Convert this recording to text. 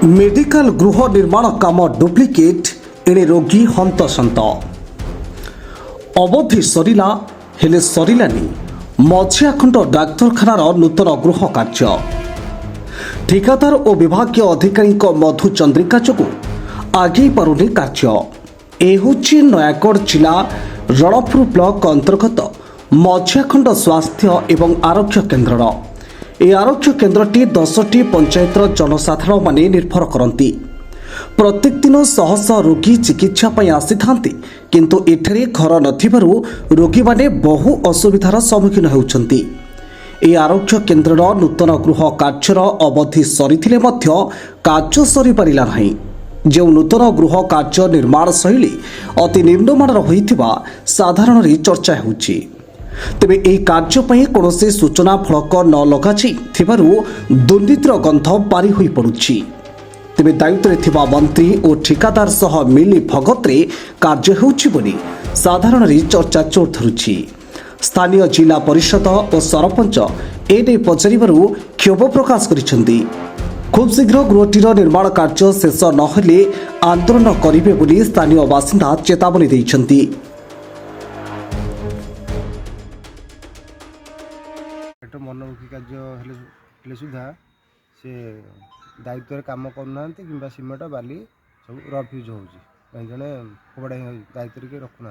Medical गृह निर्माण काम डुप्लिकेट एणे रोगी हंतसंत अवधि सरिला हेले सरिलानी मझियाखंड डाक्तरखानार नूतन गृह कार्य ठिकादार और विभाग अधिकारी मधु चंद्रिका जोगु आगे पारुनी कार्य ए होछि नयागढ़ जिला रणपुर ब्लॉक अंतर्गत मझियाखंड स्वास्थ्य एवं आरोग्य केन्द्रर ए आरोग्य केन्द्रटी 10टी पंचायतर जनसाधारण माने निर्भर करती प्रत्येक दिन शह शह रोगी चिकित्सा आसी था किंतु एठारे घर नथिबारु रोगी माने बहु असुविधार सम्मुखीन होउछंती। ए आरोग्य केन्द्रर नूतन गृह कार्यर अवधि सरीथिले मध्य कार्य सरी पारिला नाही। जो नूतन गृह कार्य निर्माण शैली अति निम्नमानर होइथिबा साधारण चर्चा होउछि। तेबे एही कार्य पई कोनोसी सूचना फलक न लगाछि थिबारु दुर्नीतिर गंध बारी होई पडुछि। तेबे दायित्व थिबा मंत्री और ठिकादार सह मिली भगतरे कार्य होउछि बोली साधारण चर्चा जोर धरुछि। स्थानीय जिला परिषद और सरपंच एने पचारिबारु क्षोभ प्रकाश करिसेंती। खूब शीघ्र गृहटीर निर्माण कार्य शेष नहेले आंदोलन करिवे बोली स्थानीय बासिंदा चेतावनी दैछंती। मनमुखी कार्य सुधा से दायित्व कम करना कि सीमेंट बाली सब रफ्यूज हो जड़े कबड़ा दायित्व के रखुना।